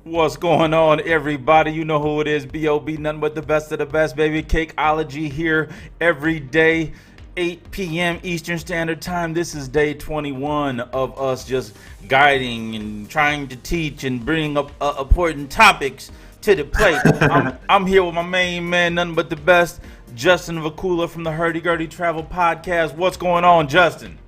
What's going on, everybody? You know who it is. BoB, nothing but the best of the best, baby. Cakeology here every day, 8 p.m. Eastern Standard Time. This is day 21 of us just guiding and trying to teach and bring up important topics to the plate. I'm here with my main man, nothing but the best, Justin Vacula from the Hurdy Gurdy Travel Podcast. What's going on, Justin?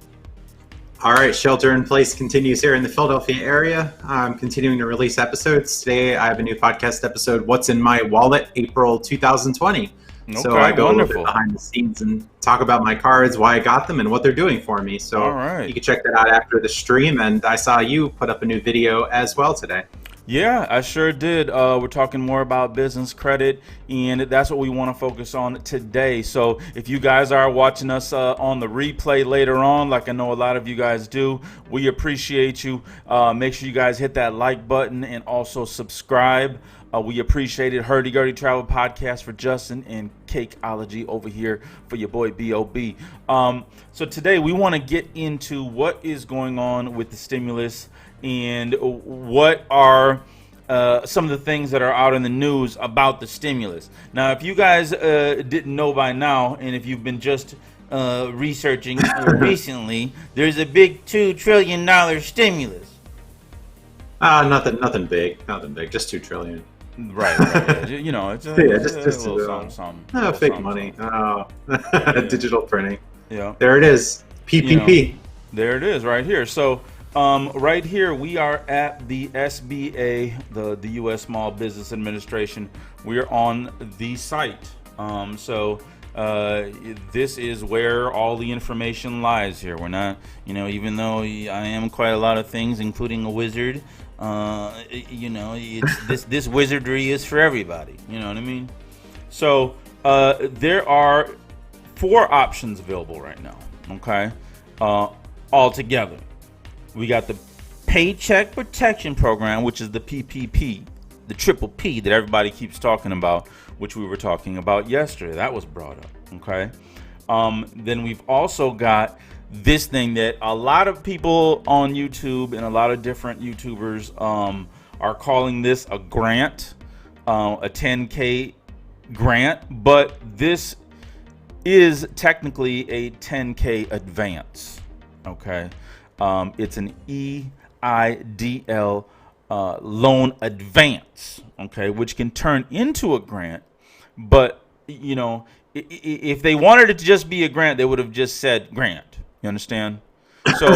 All right, shelter in place continues here in the Philadelphia area. I'm continuing to release episodes. Today, I have a new podcast episode, What's in My Wallet, April 2020. Okay, so I go wonderful. a little bit behind the scenes and talk about my cards, why I got them, and what they're doing for me. So All right. You can check that out after the stream. And I saw you put up a new video as well today. Yeah, I sure did. We're talking more about business credit, and that's what we want to focus on today. So if you guys are watching us on the replay later on, like I know a lot of you guys do, we appreciate you. Make sure you guys hit that like button and also subscribe. We appreciate it. Hurdy Gurdy Travel Podcast for Justin and Cakeology over here for your boy BoB. So today we want to get into what is going on with the stimulus and what are some of the things that are out in the news about the stimulus. Now, if you guys didn't know by now, and if you've been just researching recently, there's a big $2 trillion stimulus. Nothing big, just $2 trillion. Right. You know, it's a little something. Fake money. Digital printing. Yeah. There it is. PPP. There it is right here. So right here we are at the SBA, the U.S. Small Business Administration. We are on the site. This is where all the information lies here. We're not, even though I am quite a lot of things, including a wizard, it's this wizardry is for everybody. You know what I mean? So there are 4 options available right now. Okay, all together. We got the Paycheck Protection Program, which is the PPP, the triple P that everybody keeps talking about, which we were talking about yesterday. That was brought up, okay? Then we've also got this thing that a lot of people on YouTube and a lot of different YouTubers are calling this a grant, a 10K grant, but this is technically a 10K advance, okay? It's an EIDL loan advance, okay, which can turn into a grant. But, if they wanted it to just be a grant, they would have just said grant. You understand? So,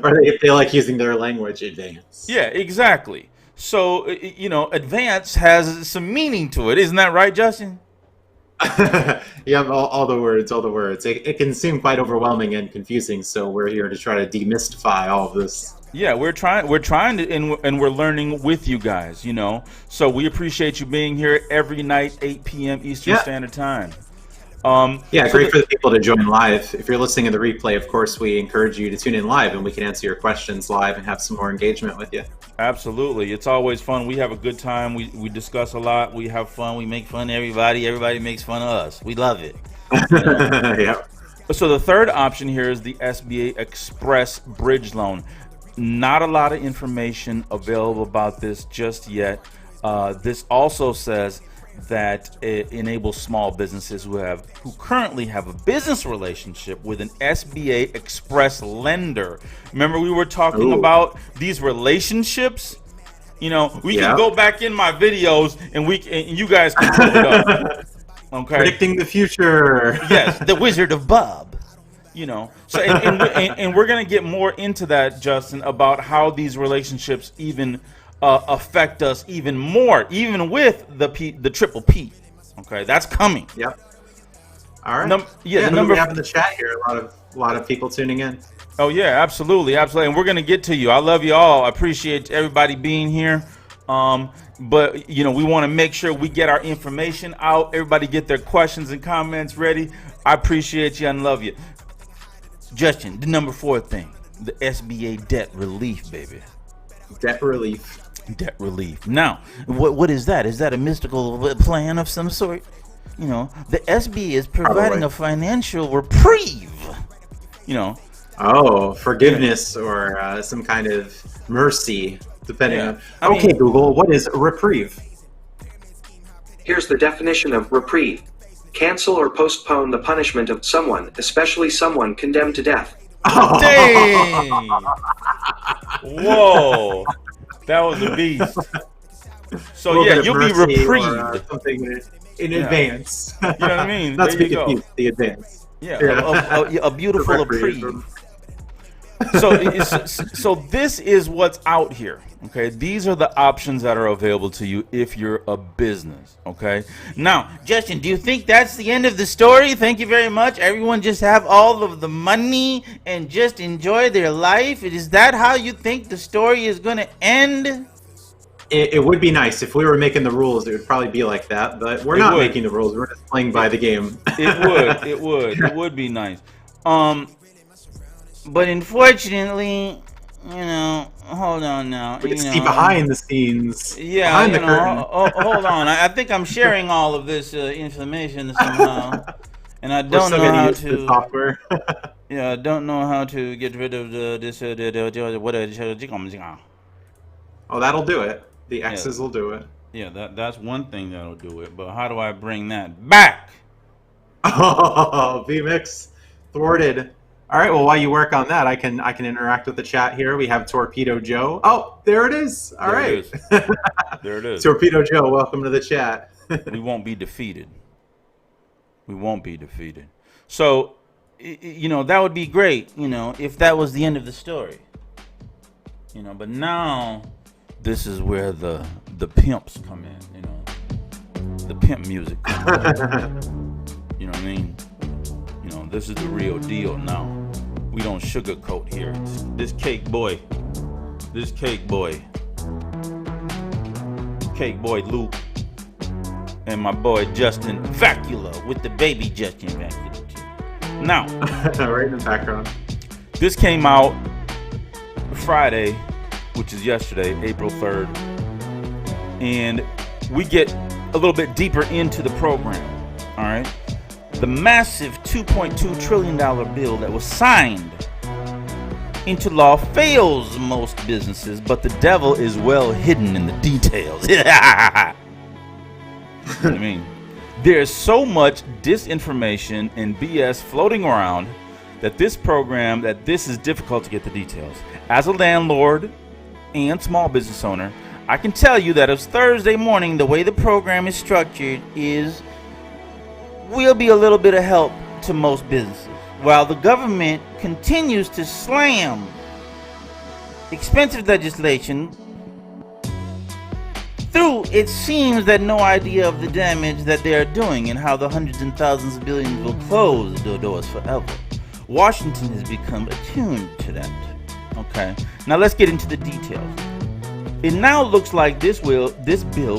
or if they like using their language, advance. Yeah, exactly. So, advance has some meaning to it. Isn't that right, Justin? You have all the words. It can seem quite overwhelming and confusing, so we're here to try to demystify all of this. Yeah, we're trying to, and we're learning with you guys, So we appreciate you being here every night, 8 p.m. Eastern Standard Time. Great for the people to join live. If you're listening to the replay, of course, we encourage you to tune in live, and we can answer your questions live and have some more engagement with you. Absolutely. It's always fun. We have a good time. We discuss a lot. We have fun. We make fun of everybody. Everybody makes fun of us. We love it. Yep. So the third option here is the SBA Express Bridge Loan. Not a lot of information available about this just yet. This also says that it enables small businesses who currently have a business relationship with an SBA Express lender. Remember, we were talking about these relationships. We can go back in my videos and you guys can pull it up. Okay, predicting the future. Yes, the Wizard of Bob. So and we're gonna get more into that, Justin, about how these relationships even affect us even more, even with the triple P. Okay, that's coming. Yep. All right. The number we have in the chat here. A lot of people tuning in. Oh yeah, absolutely. And we're gonna get to you. I love you all. I appreciate everybody being here. But we want to make sure we get our information out. Everybody get their questions and comments ready. I appreciate you and love you. Justin, the number 4 thing, the SBA debt relief, baby. Debt relief. Now, what is that? Is that a mystical plan of some sort? The SBA is providing a financial reprieve. Oh, forgiveness or some kind of mercy depending Yeah. on. Okay, Google, what is reprieve? Here's the definition of reprieve. Cancel or postpone the punishment of someone, especially someone condemned to death. Dang! Whoa, that was a beast. So yeah, you'll be reprieved. Something in advance. You know what I mean? Not to There be you go. confused, the advance. Yeah, a beautiful reprieve. So this is what's out here. Okay, these are the options that are available to you if you're a business. Okay, now Justin, do you think that's the end of the story? Thank you very much. Everyone just have all of the money and just enjoy their life. Is that how you think the story is going to end? It would be nice if we were making the rules. It would probably be like that, but we're not making the rules. We're just playing by the game. It would be nice. But unfortunately, hold on now. We can see behind the scenes. Yeah, behind the curtain. Hold on. I think I'm sharing all of this information somehow, and I don't know how to. The software. Yeah, I don't know how to get rid of this. Oh, that'll do it. The X's will do it. Yeah, that's one thing that'll do it. But how do I bring that back? Oh, VMix thwarted. All right. Well, while you work on that, I can interact with the chat here. We have Torpedo Joe. Oh, there it is. All right. There it is. Torpedo Joe, welcome to the chat. We won't be defeated. We won't be defeated. So, that would be great. If that was the end of the story. But now, this is where the pimps come in. The pimp music. You know what I mean? This is the real deal now. We don't sugarcoat here. This cake boy Luke, and my boy Justin Vacula with the baby Justin Vacula too. Now, right in the background. This came out Friday, which is yesterday, April 3rd, and we get a little bit deeper into the program. All right. The massive $2.2 trillion bill that was signed into law fails most businesses, but the devil is well hidden in the details. I mean, there's so much disinformation and BS floating around that this is difficult to get the details. As a landlord and small business owner, I can tell you that as Thursday morning, the way the program is structured will be a little bit of help to most businesses, while the government continues to slam expensive legislation through. It seems that no idea of the damage that they are doing and how the hundreds and thousands of billions will close the doors forever. Washington has become attuned to that. Okay, now let's get into the details. It now looks like this bill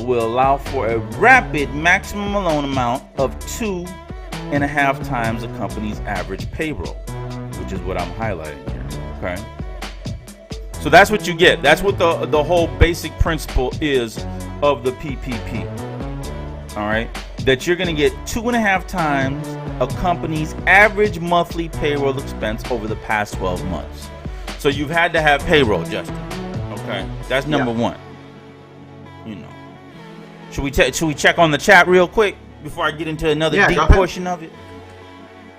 will allow for a rapid maximum loan amount of 2.5 times a company's average payroll, which is what I'm highlighting here. Okay, so that's what you get. That's what the whole basic principle is of the PPP. All right, that you're going to get 2.5 times a company's average monthly payroll expense over the past 12 months. So you've had to have payroll, Justin. Okay, that's number one. Should we check on the chat real quick before I get into another deep portion of it?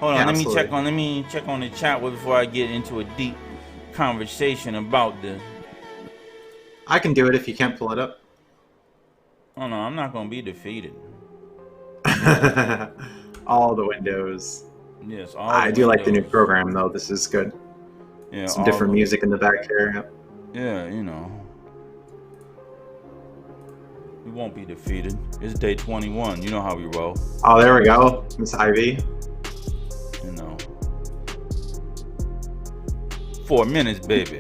Hold on, let me check on the chat before I get into a deep conversation about the. I can do it if you can't pull it up. Oh no, I'm not gonna be defeated. All the windows. Yes, I do like the new program though. This is good. Yeah, some different music in the back here. Yeah, we won't be defeated. It's day 21. You know how we roll. Oh, there we go, Miss Ivy. 4 minutes, baby.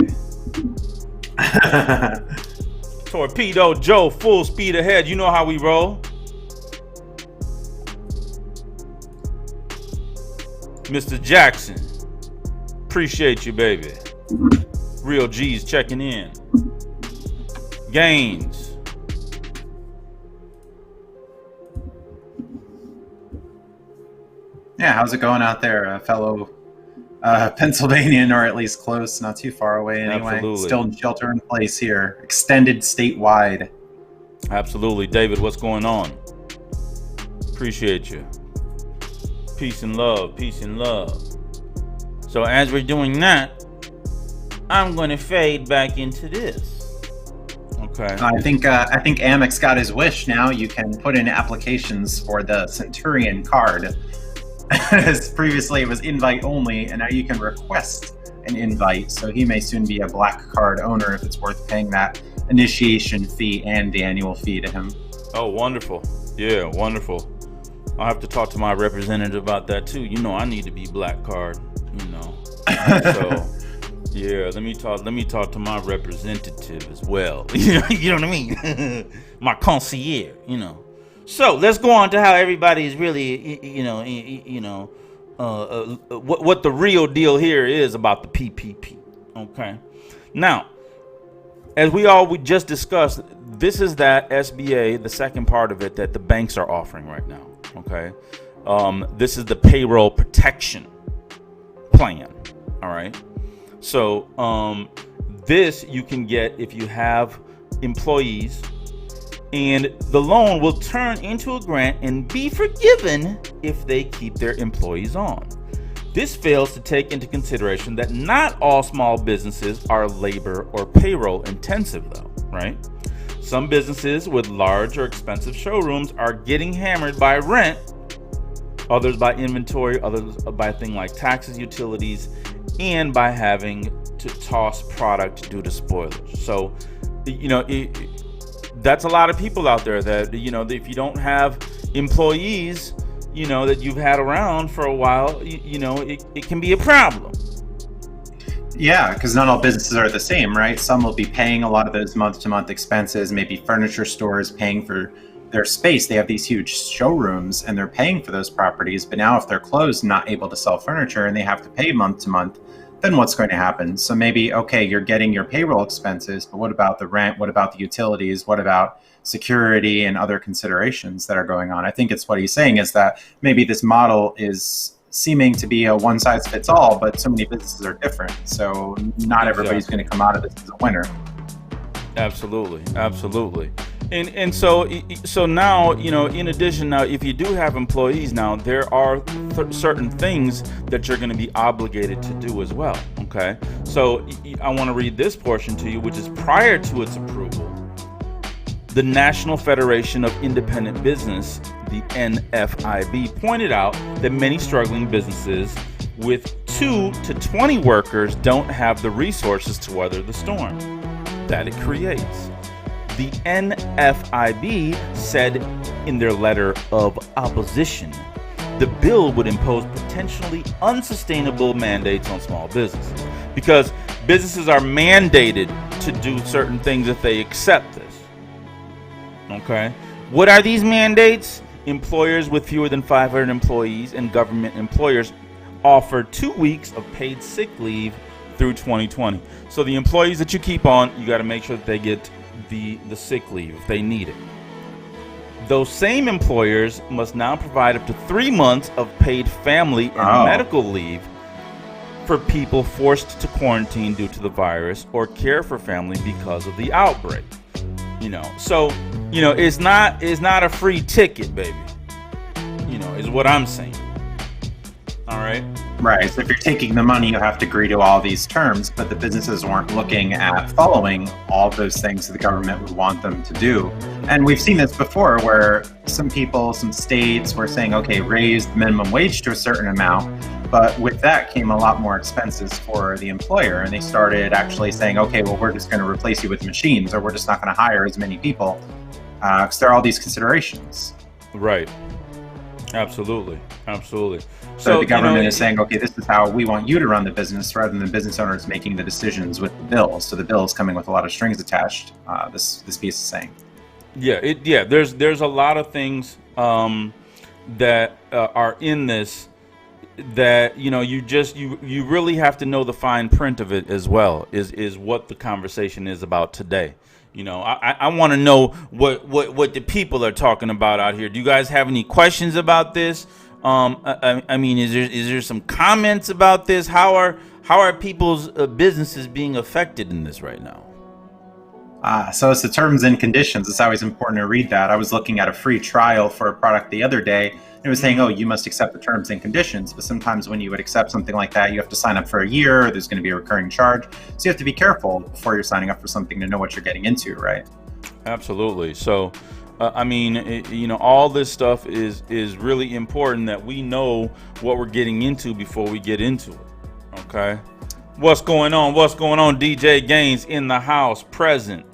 Torpedo Joe, full speed ahead. You know how we roll. Mr. Jackson, appreciate you, baby. Real G's checking in. Gaines. Yeah, how's it going out there, fellow Pennsylvania, or at least close, not too far away anyway. Absolutely. Still in shelter in place here, extended statewide. Absolutely. David, what's going on? Appreciate you. Peace and love. Peace and love. So as we're doing that, I'm going to fade back into this. Okay. I think Amex got his wish. Now you can put in applications for the Centurion card. As previously it was invite only, and now you can request an invite. So he may soon be a black card owner if it's worth paying that initiation fee and the annual fee to him. Oh, wonderful. Yeah, wonderful. I'll have to talk to my representative about that too. You know, I need to be black card, you know. So yeah, let me talk to my representative as well. You know what I mean? My concierge, you know. So let's go on to how everybody is really, what the real deal here is about the PPP. Okay. Now, as we just discussed, this is that SBA, the second part of it that the banks are offering right now. Okay. This is the payroll protection plan. All right. So this you can get if you have employees, and the loan will turn into a grant and be forgiven if they keep their employees on. This fails to take into consideration that not all small businesses are labor or payroll intensive though, right? Some businesses with large or expensive showrooms are getting hammered by rent, others by inventory, others by things like taxes, utilities, and by having to toss product due to spoilage. So, that's a lot of people out there that, if you don't have employees, that you've had around for a while, it can be a problem. Yeah, because not all businesses are the same, right? Some will be paying a lot of those month-to-month expenses, maybe furniture stores paying for their space. They have these huge showrooms and they're paying for those properties. But now if they're closed, not able to sell furniture, and they have to pay month to month, then what's going to happen? So maybe, okay, you're getting your payroll expenses, but what about the rent? What about the utilities? What about security and other considerations that are going on? I think it's what he's saying is that maybe this model is seeming to be a one size fits all, but so many businesses are different. So not everybody's going to come out of this as a winner. Absolutely. And so now, in addition, now, if you do have employees now, there are certain things that you're going to be obligated to do as well. Okay. So I want to read this portion to you, which is prior to its approval. The National Federation of Independent Business, the NFIB, pointed out that many struggling businesses with 2 to 20 workers don't have the resources to weather the storm that it creates. The NFIB said in their letter of opposition, the bill would impose potentially unsustainable mandates on small businesses because businesses are mandated to do certain things if they accept this. Okay. What are these mandates? Employers with fewer than 500 employees and government employers offer 2 weeks of paid sick leave through 2020. So the employees that you keep on, you got to make sure that they get the sick leave if they need it. Those same employers must now provide up to 3 months of paid family and medical leave for people forced to quarantine due to the virus or care for family because of the outbreak. So it's not a free ticket, baby. Is what I'm saying. All right. Right. So if you're taking the money, you have to agree to all these terms, but the businesses weren't looking at following all those things that the government would want them to do. And we've seen this before where some states were saying, okay, raise the minimum wage to a certain amount. But with that came a lot more expenses for the employer. And they started actually saying, okay, well, we're just going to replace you with machines, or we're just not going to hire as many people. Because there are all these considerations. Right. Absolutely. So the government is saying, okay, this is how we want you to run the business, rather than the business owners making the decisions with the bill. So the bill is coming with a lot of strings attached. This piece is saying. Yeah. There's a lot of things that are in this that you really have to know the fine print of it as well. Is what the conversation is about today. I want to know what the people are talking about out here. Do you guys have any questions about this? I mean, is there some comments about this? How are people's businesses being affected in this right now? So it's the terms and conditions. It's always important to read that. I was looking at a free trial for a product the other day, and it was saying, oh, you must accept the terms and conditions. But sometimes when you would accept something like that, you have to sign up for a year. There's going to be a recurring charge. So you have to be careful before you're signing up for something to know what you're getting into, right? Absolutely. So, I mean, all this stuff is really important that we know what we're getting into before we get into it. Okay. What's going on? DJ Gaines in the house, present.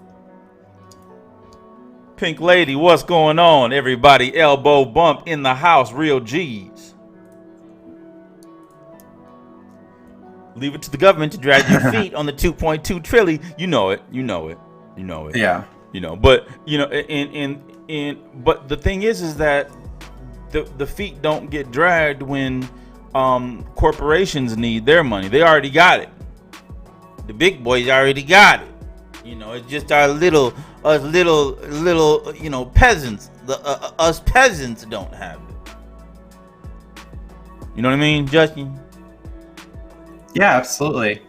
Pink Lady, what's going on? Everybody, elbow bump in the house, real G's. Leave it to the government to drag your feet on the 2.2 trillion. You know it. Yeah. But but the thing is that the feet don't get dragged when corporations need their money. They already got it. The big boys already got it. It's just our little peasants. Us peasants don't have it. You know what I mean, Justin? Yeah, absolutely.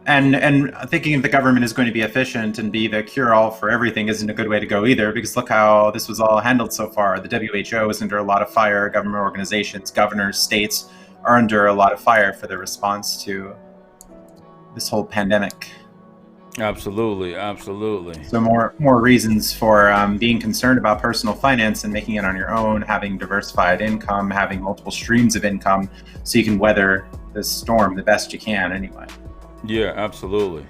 And thinking the government is going to be efficient and be the cure-all for everything isn't a good way to go either, because look how this was all handled so far. The WHO is under a lot of fire. Government organizations, governors, states are under a lot of fire for their response to this whole pandemic. Absolutely. So more reasons for being concerned about personal finance and making it on your own, having diversified income, having multiple streams of income, so you can weather this storm the best you can anyway. Yeah, absolutely.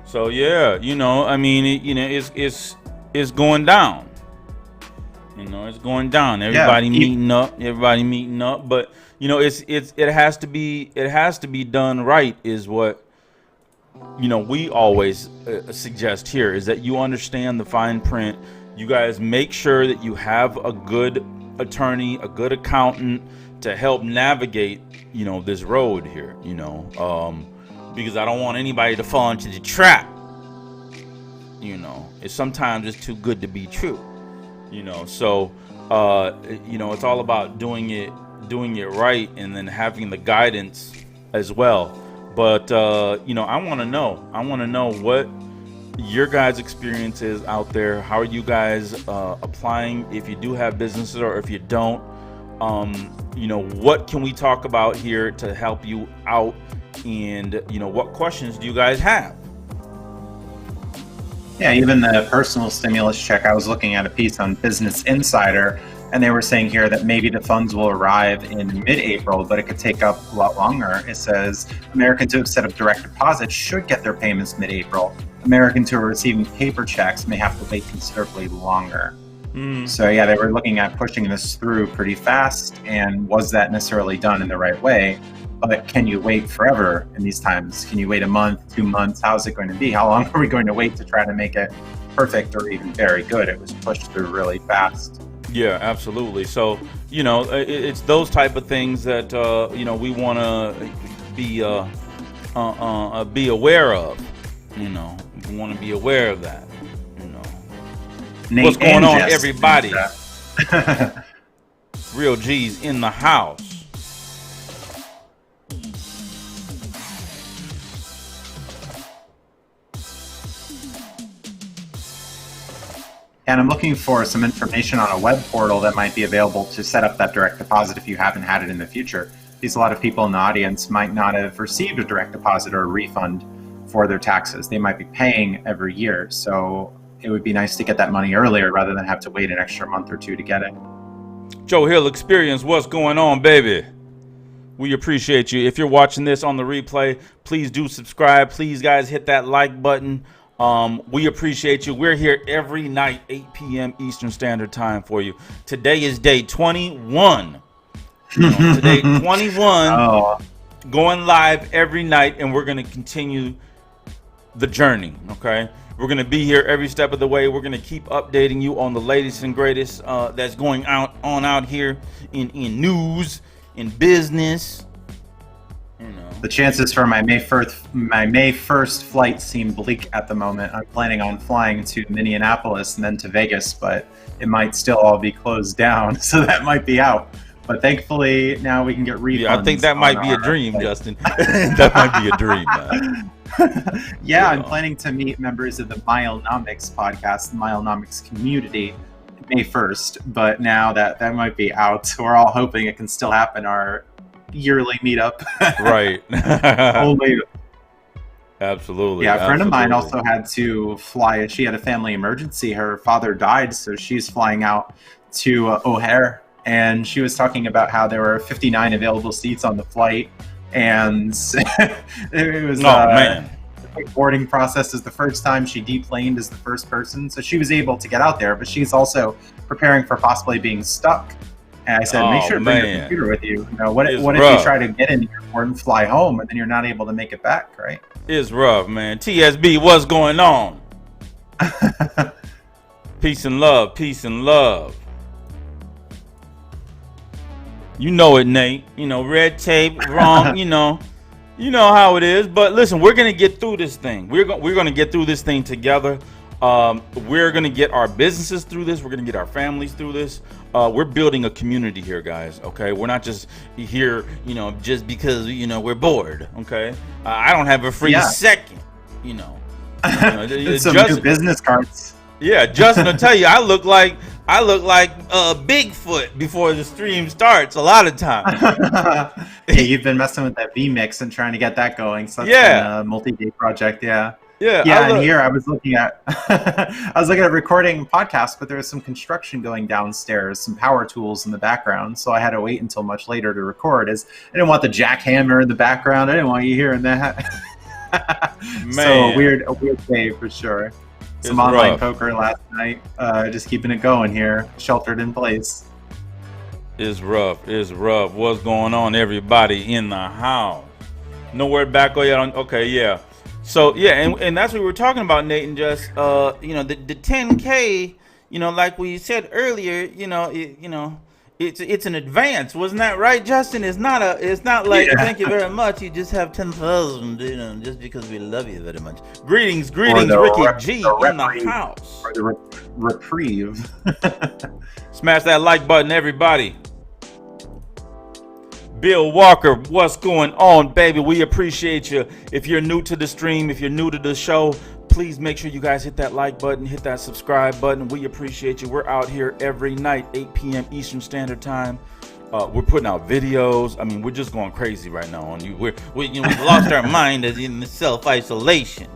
So yeah, I mean, it's going down. It's going down. Everybody meeting up. But it has to be done right. Is what we always suggest here, is that you understand the fine print. You guys make sure that you have a good attorney, a good accountant to help navigate, this road here, because I don't want anybody to fall into the trap. Sometimes it's too good to be true, so, it's all about doing it right, and then having the guidance as well. But, I want to know what your guys' experience is out there. How are you guys applying, if you do have businesses or if you don't? What can we talk about here to help you out? And, what questions do you guys have? Yeah, even the personal stimulus check. I was looking at a piece on Business Insider, and they were saying here that maybe the funds will arrive in mid-April, but it could take up a lot longer. It says Americans who have set up direct deposits should get their payments mid-April. Americans who are receiving paper checks may have to wait considerably longer. So yeah, they were looking at pushing this through pretty fast, and was that necessarily done in the right way? But can you wait forever in these times? Can you wait a month, 2 months? How is it going to be? How long are we going to wait to try to make it perfect or even very good? It was pushed through really fast. Yeah, absolutely. So, it's those type of things that, we want to be aware of. We want to be aware of that. Nate, what's going on, Justin, everybody? Real G's in the house. And I'm looking for some information on a web portal that might be available to set up that direct deposit if you haven't had it in the future. Because a lot of people in the audience might not have received a direct deposit or a refund for their taxes. They might be paying every year. So it would be nice to get that money earlier rather than have to wait an extra month or two to get it. Joe Hill Experience, what's going on, baby? We appreciate you. If you're watching this on the replay, please do subscribe. Please, guys, hit that like button. We appreciate you. We're here every night, 8 p.m. Eastern Standard Time for you. Today is day 21. Today, 21, going live every night, and we're going to continue the journey, okay? We're going to be here every step of the way. We're going to keep updating you on the latest and greatest that's going out here in news, in business. The chances for my May 1st flight seem bleak at the moment. I'm planning on flying to Minneapolis and then to Vegas, but it might still all be closed down, so that might be out. But thankfully now we can get refunds. Yeah, I think that might be a dream, Justin. That might be a dream, man. Yeah, I'm planning to meet members of the Milenomics podcast, the Milenomics community, May 1st. But now that might be out, we're all hoping it can still happen. Our yearly meetup. Right. Only. Absolutely. Yeah, a friend of mine also had to fly. She had a family emergency. Her father died, so she's flying out to O'Hare. And she was talking about how there were 59 available seats on the flight. And it was man. The boarding process is the first time she deplaned as the first person. So she was able to get out there, but she's also preparing for possibly being stuck. And I said, make sure to bring your computer with you. What if you try to get in the airport and fly home and then you're not able to make it back, right? It's rough, man. TSB, what's going on? Peace and love, peace and love. You know it, Nate. Red tape, wrong, you know how it is. But listen, we're going to get through this thing. We're going to get through this thing together. We're going to get our businesses through this. We're going to get our families through this. We're building a community here, guys. Okay. We're not just here, just because, we're bored. Okay. I don't have a free second, It's some new business cards. Yeah. Justin will tell you, I look like Bigfoot before the stream starts a lot of times. Yeah, you've been messing with that vMix and trying to get that going. So that's been a multi-day project. Yeah. Yeah, and here I was looking at recording podcasts, but there was some construction going downstairs, some power tools in the background, so I had to wait until much later to record. I didn't want the jackhammer in the background. I didn't want you hearing that. Man. So a weird day for sure. Some online poker last night, just keeping it going here, sheltered in place. It's rough. What's going on, everybody in the house? No word back yet on. Okay, yeah. So yeah, and that's what we were talking about, Nate, and just the 10K, like we said earlier, it's an advance, wasn't that right, Justin? It's not like thank you very much. You just have 10,000, just because we love you very much. Greetings, Ricky G in the house. Or the reprieve. Smash that like button, everybody. Bill Walker, what's going on, baby? We appreciate you. If you're new to the stream, if you're new to the show, please make sure you guys hit that like button, hit that subscribe button. We appreciate you. We're out here every night, 8 p.m. Eastern Standard Time. We're putting out videos. I mean, we're just going crazy right now on you. We've lost our mind in the self-isolation.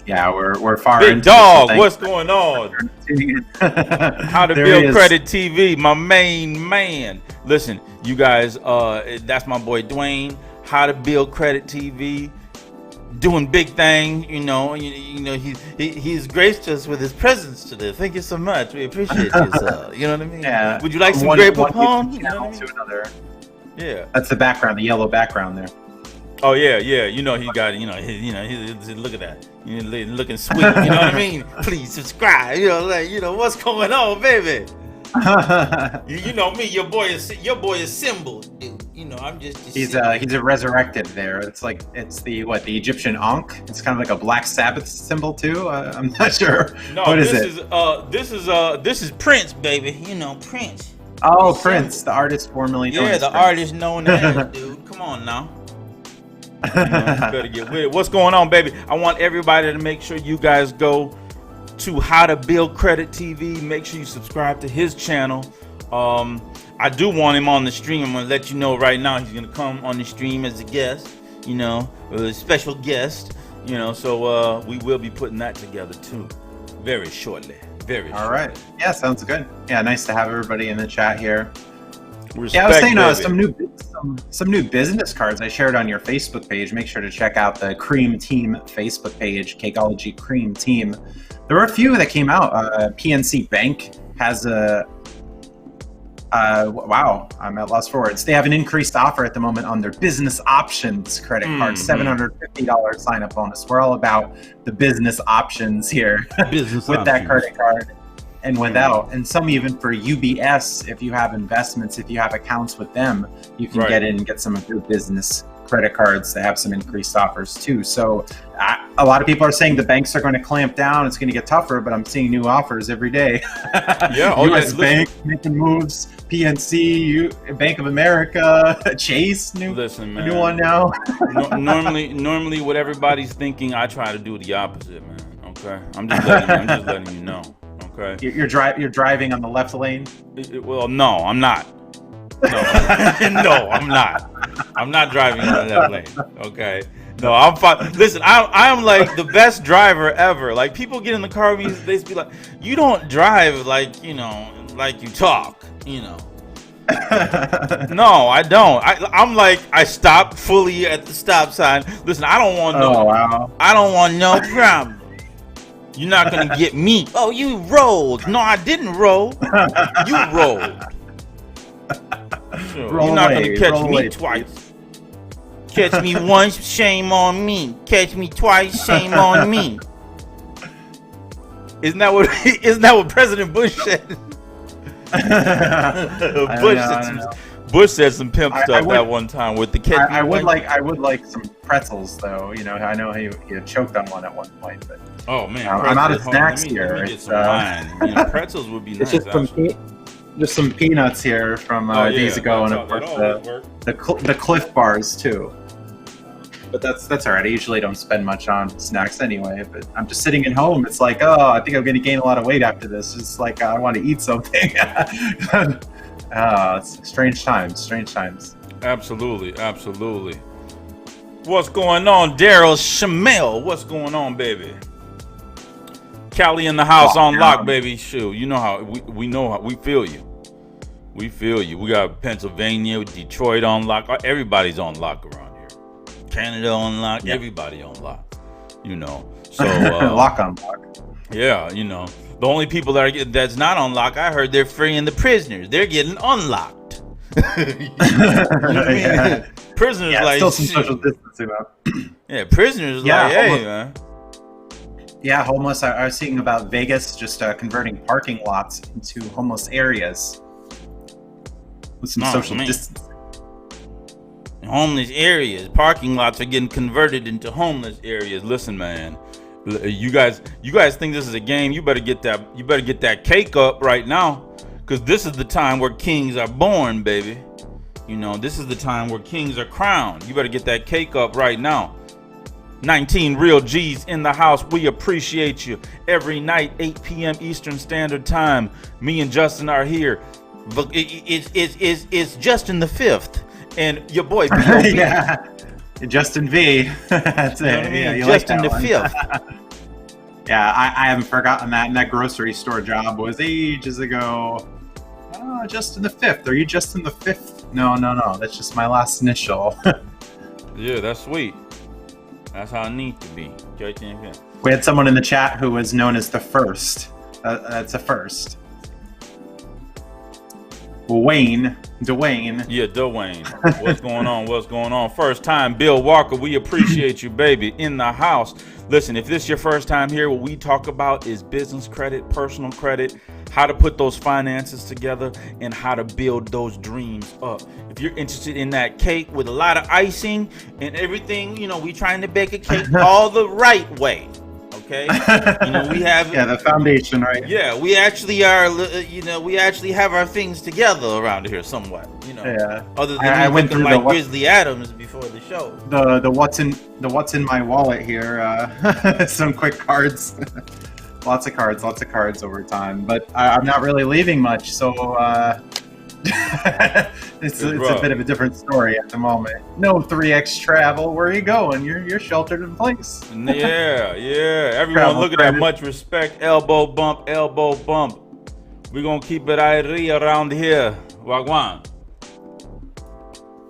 Yeah, we're far Big into dog, what's going on? How to Build Credit TV, my main man. Listen, you guys, that's my boy Dwayne. How to Build Credit TV, doing big thing. He's graced us with his presence today. Thank you so much. We appreciate you, sir. You know what I mean? Yeah. Would you like some grape poem? Yeah. That's the background, the yellow background there. Oh yeah. He got look at that. Looking sweet. You know what I mean? Please subscribe. What's going on, baby? you know me. Your boy is symbol, dude. I'm just. He's a resurrected there. It's the Egyptian Ankh. It's kind of like a Black Sabbath symbol too. I'm not sure. No, what is it? This is Prince, baby. Prince. Oh, Prince, the artist formerly known as Prince. Artist known as, dude. Come on now. You better get with it. What's going on, baby? I want everybody to make sure you guys go to How to Build Credit TV. Make sure you subscribe to his channel. I do want him on the stream. I'm gonna let you know right now he's gonna come on the stream as a guest, a special guest, so we will be putting that together too very shortly. All right. Yeah, sounds good. Yeah, nice to have everybody in the chat here. Respect, I was saying some new business cards I shared on your Facebook page. Make sure to check out the Cream Team Facebook page, Cakeology Cream Team. There were a few that came out. PNC Bank has wow, I'm at loss for words. They have an increased offer at the moment on their business options credit card, $750 sign-up bonus. We're all about the business options here with that credit card. And without, and some even for UBS, if you have investments, if you have accounts with them, you can get in and get some of your business credit cards that have some increased offers too. So a lot of people are saying the banks are going to clamp down. It's going to get tougher, but I'm seeing new offers every day. Yeah, U.S. Bank making moves, PNC, Bank of America, Chase, new one now. normally, what everybody's thinking, I try to do the opposite, man. Okay, I'm just letting you know. Okay, you're driving on the left lane. Well, no, I'm not. No, no, I'm not. I'm not driving on the left lane. Okay. No, I'm fine. Listen, I'm like the best driver ever. Like, people get in the car with me, they be like, "You don't drive like, you know, like you talk, you know." No, I don't. I'm like, I stop fully at the stop sign. Listen, I don't want no problem. You're not gonna get me. Oh, you rolled. No, I didn't roll. You rolled. Sure. You're not gonna catch me twice. Catch me once, shame on me. Catch me twice, shame on me. Isn't that what President Bush said? Bush said some pimp stuff that one time with the catch. I would like some pretzels though. You know, I know he had choked on one at one point, but oh man, I'm out of snacks here. Let me get some wine. You know, pretzels would be nice. Just some peanuts here from days ago, and of course the Cliff Bars too. But that's all right. I usually don't spend much on snacks anyway. But I'm just sitting at home. It's like, oh, I think I'm going to gain a lot of weight after this. It's like I want to eat something. It's strange times. Absolutely. What's going on, Daryl Shamel? What's going on, baby? Cali in the house on lock, baby. Shoot, you know how we know how we feel you. We feel you. We got Pennsylvania, Detroit on lock. Everybody's on lock around here. Canada on lock. Yep. Everybody on lock. You know. So lock on lock. Yeah, you know. The only people that's not on lock, I heard they're freeing the prisoners. They're getting unlocked. You know what I mean? Yeah. Prisoners like still some social distancing though. Yeah, prisoners like, hey man. Yeah, homeless. I was seeing about Vegas just converting parking lots into homeless areas with some social distancing. Homeless areas, parking lots are getting converted into homeless areas. Listen, man, you guys think this is a game? You better get that cake up right now, because this is the time where kings are born, baby. You know, this is the time where kings are crowned. You better get that cake up right now. 19 real G's in the house. We appreciate you. Every night, 8 p.m. Eastern Standard Time. Me and Justin are here. It's Justin the 5th. And your boy, BoB. Yeah. Justin V. That's it. Yeah, you Justin like the that 5th. Yeah, I haven't forgotten that. And that grocery store job was ages ago. Oh, Justin the 5th. Are you Justin the 5th? No. That's just my last initial. Yeah, that's sweet. That's how it needs to be. We had someone in the chat who was known as the first. That's a first. Dwayne. Yeah, Dwayne. What's going on? First time, Bill Walker. We appreciate you, baby, in the house. Listen, if this is your first time here, what we talk about is business credit, personal credit, how to put those finances together, and how to build those dreams up. If you're interested in that cake with a lot of icing and everything, you know, we trying to bake a cake all the right way. Okay, you know, we have the foundation, right? Yeah, we actually are. You know, we actually have our things together around here somewhat. You know, yeah. Other than I went through like Grizzly Adams before the show. The what's in my wallet here? Some quick cards. Lots of cards over time, but I'm not really leaving much, so it's a bit of a different story at the moment. No 3x travel. Where are you going? You're sheltered in place. Yeah. Everyone, look at that. Much respect. Elbow bump. We're gonna keep it around here. Wagwan.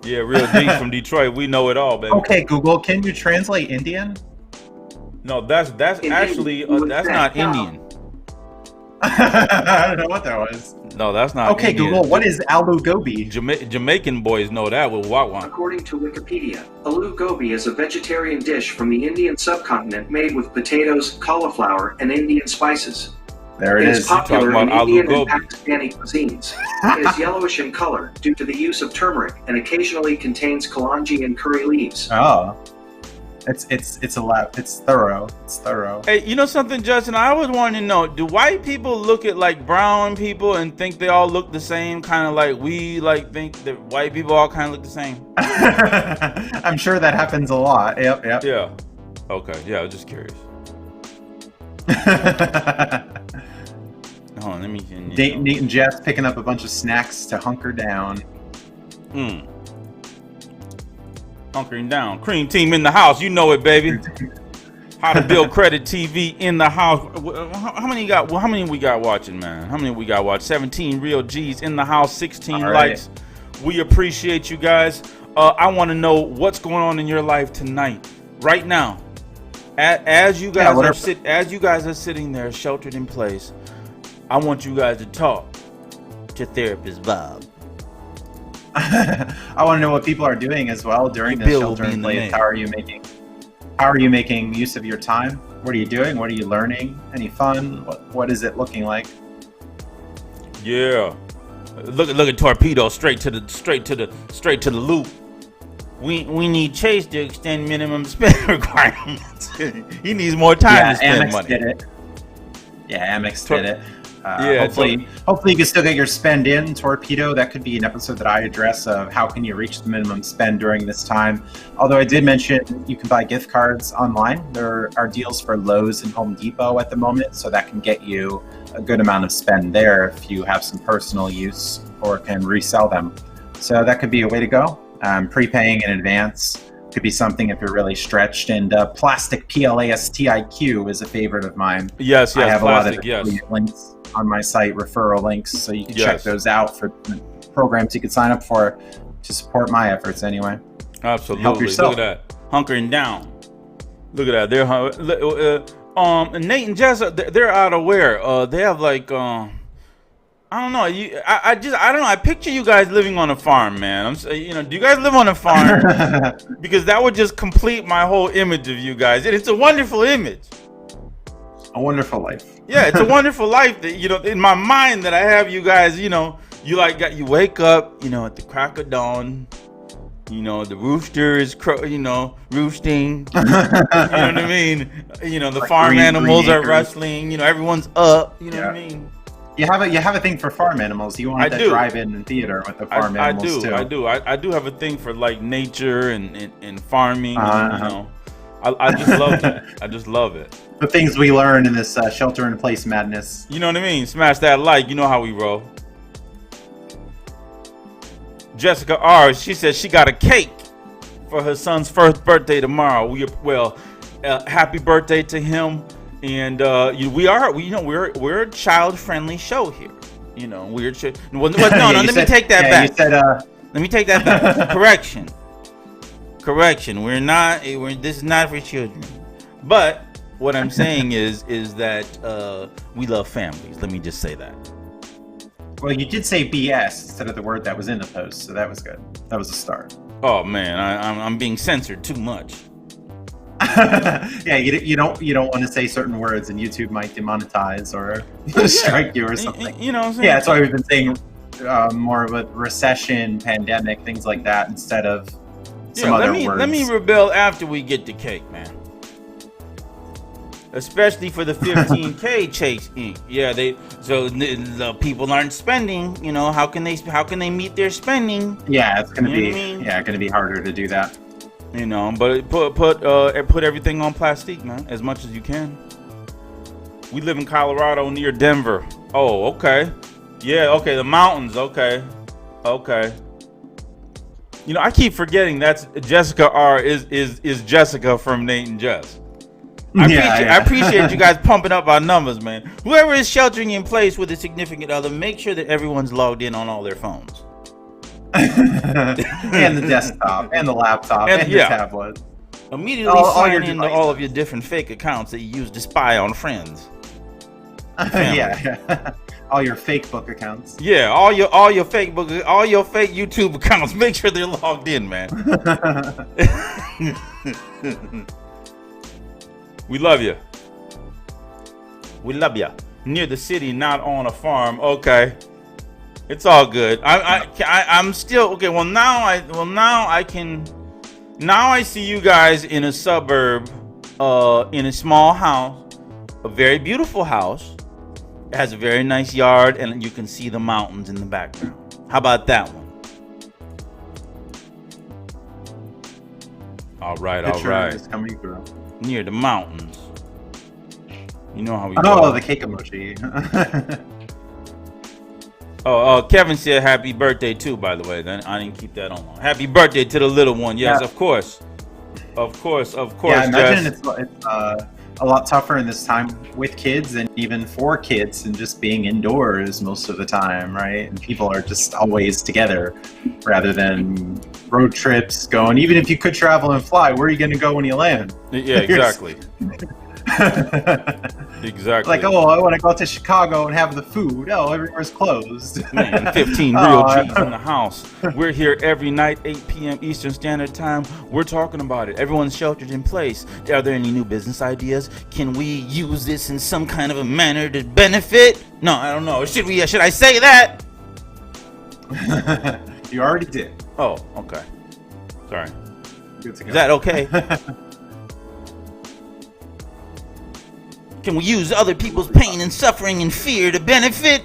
Yeah, real deep from Detroit. We know it all, baby. Okay, Google, can you translate Indian? No, that's actually that's not Indian. I don't know what that was. No, that's not. Okay, Indian. Google, what is aloo gobi? Jamaican boys know that with wagwan. According to Wikipedia, aloo gobi is a vegetarian dish from the Indian subcontinent made with potatoes, cauliflower, and Indian spices. There it is. It is popular in Indian and Pakistani cuisines. It is yellowish in color due to the use of turmeric and occasionally contains kalonji and curry leaves. Oh. It's a lot. It's thorough. It's thorough. Hey, you know something, Justin? I always wanted to know: do white people look at like brown people and think they all look the same? Kind of like we like think that white people all kind of look the same. I'm sure that happens a lot. Yep. Yeah. Okay. Yeah, I was just curious. Hold on, let me. Nate and Jess picking up a bunch of snacks to hunker down. Hunkering down. Cream team in the house. You know it, baby. How to Build Credit TV in the house. How many got? How many we got watching, man? How many we got watching? 17 real G's in the house. 16 likes. We appreciate you guys. I want to know what's going on in your life tonight, right now. As you guys are sitting there, sheltered in place, I want you guys to talk to therapist Bob. I want to know what people are doing as well during this shelter in place. How are you making use of your time? What are you doing? What are you learning? Any fun? What is it looking like? Yeah, look at Torpedo straight to the loop. We need Chase to extend minimum spend requirements. He needs more time to spend Amex money. Did it. Yeah, Amex did it. Hopefully you can still get your spend in. Torpedo, that could be an episode that I address of how can you reach the minimum spend during this time. Although I did mention you can buy gift cards online. There are deals for Lowe's and Home Depot at the moment, so that can get you a good amount of spend there if you have some personal use or can resell them. So that could be a way to go. Prepaying in advance could be something if you're really stretched. And Plastic, PLASTIQ, is a favorite of mine. Yes, I have Plastic, a lot of links on my site, referral links, so you can check those out for programs you could sign up for to support my efforts anyway. Absolutely. Help yourself. Look at that. Hunkering down. Look at that. They're Nate and Jess, they're out of where? They have like I don't know. I don't know. I picture you guys living on a farm, man. Do you guys live on a farm? Because that would just complete my whole image of you guys. And it's a wonderful image. A wonderful life. Yeah, it's a wonderful life that, in my mind that I have you guys, you wake up, at the crack of dawn, the rooster is, roosting, you know what I mean? The like farm animals are rustling, everyone's up, what I mean? You have a thing for farm animals. You want that drive-in theater with the farm animals too. I do have a thing for like nature and farming. I just love that. I just love it. The things we learn in this shelter-in-place madness. You know what I mean? Smash that like. You know how we roll. Jessica R. She says she got a cake for her son's first birthday tomorrow. Happy birthday to him. And we're a child-friendly show here. Let me take that back. Let me take that back. Correction. This is not for children. But what I'm saying is that we love families. Let me just say that. Well, you did say BS instead of the word that was in the post, so that was good. That was a start. Oh man, I'm being censored too much. Yeah, you don't want to say certain words, and YouTube might demonetize or strike you or something. You know what I'm saying? Yeah, that's why we've been saying more of a recession, pandemic, things like that, instead of some other words. Let me rebel after we get the cake, man. Especially for the 15K Chase Inc. Yeah, the people aren't spending. How can they meet their spending? Yeah, it's gonna be harder to do that. But put everything on plastic, man, as much as you can. We live in Colorado near Denver. Oh, okay. Yeah, okay, the mountains, okay. I keep forgetting that's Jessica R is Jessica from Nate and Jess. I appreciate you guys pumping up our numbers, man. Whoever is sheltering in place with a significant other, make sure that everyone's logged in on all their phones. And the desktop, and the laptop, and the tablet. Immediately sign into all of your different fake accounts that you use to spy on friends. Yeah. All your fake book accounts. Yeah, all your fake book, all your fake YouTube accounts. Make sure they're logged in, man. We love you. We love you. Near the city, not on a farm. Okay. It's all good. I'm still okay. Well, now I can now I see you guys in a suburb, in a small house, a very beautiful house. It has a very nice yard, and you can see the mountains in the background. How about that one? All right. Is coming through. Near the mountains. You know how we Oh, go. the cake emoji. Kevin said happy birthday too, by the way. Then I didn't keep that on. Happy birthday to the little one. Yes, Yeah. of course. Yeah, imagine it's a lot tougher in this time with kids and even for kids and just being indoors most of the time, right? And people are just always together rather than road trips going. Even if you could travel and fly, where are you going to go when you land? Yeah, exactly. Exactly. Like, oh, I want to go to Chicago and have the food. Oh, everywhere's closed. Man, 15 real G's in the house. We're here every night, 8 p.m. Eastern Standard Time. We're talking about it. Everyone's sheltered in place. Are there any new business ideas? Can we use this in some kind of a manner to benefit? No, I don't know. Should I say that? You already did. Oh, okay. Sorry. Good to go. Is that okay? Can we use other people's pain and suffering and fear to benefit?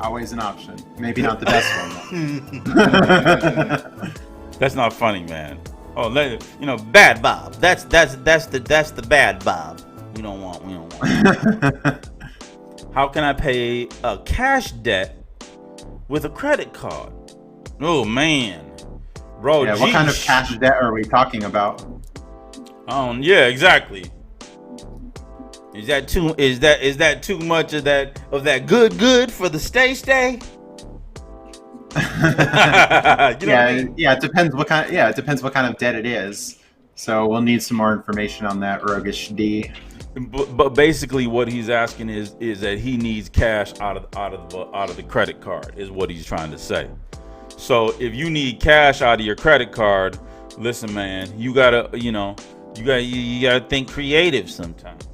Always an option. Maybe not the best one. That's not funny, man. Oh, bad Bob. That's the bad Bob. We don't want. How can I pay a cash debt with a credit card? Oh man, bro. Yeah, what kind of cash debt are we talking about? Yeah, exactly. Is that too much of that good for the stay? It depends what kind. Yeah, it depends what kind of debt it is. So we'll need some more information on that, Roguish D. But basically, what he's asking is that he needs cash out of the credit card is what he's trying to say. So if you need cash out of your credit card, listen, man, you gotta think creative sometimes.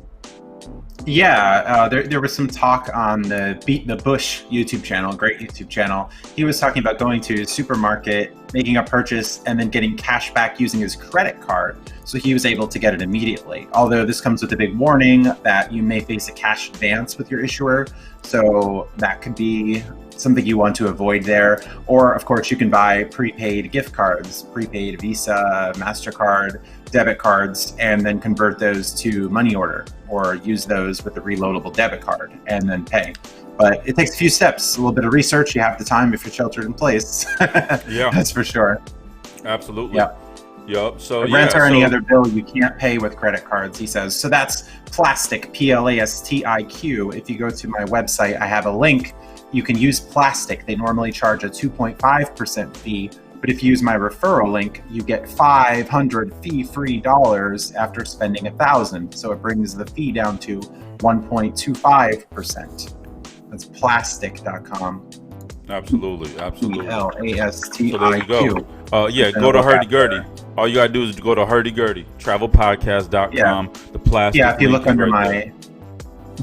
Yeah, there was some talk on the Beat the Bush YouTube channel, great YouTube channel. He was talking about going to a supermarket, making a purchase, and then getting cash back using his credit card. So he was able to get it immediately. Although this comes with a big warning that you may face a cash advance with your issuer. So that could be something you want to avoid there. Or, of course, you can buy prepaid gift cards, prepaid Visa, MasterCard, debit cards, and then convert those to money order, or use those with a reloadable debit card and then pay. But it takes a few steps, a little bit of research. You have the time if you're sheltered in place. Yeah, that's for sure. Absolutely. Yep. So rent or any other bill you can't pay with credit cards, he says. So that's Plastiq, Plastiq. If you go to my website, I have a link. You can use Plastiq. They normally charge a 2.5% fee. But if you use my referral link, you get $500 fee-free after spending $1,000. So it brings the fee down to 1.25%. That's Plastiq.com. Absolutely. Plastiq. So there you go. Go to Hurdy Gurdy. All you gotta do is go to Hurdy Gurdy Travel Podcast.com. Yeah. The Plastiq. Yeah, if you look under my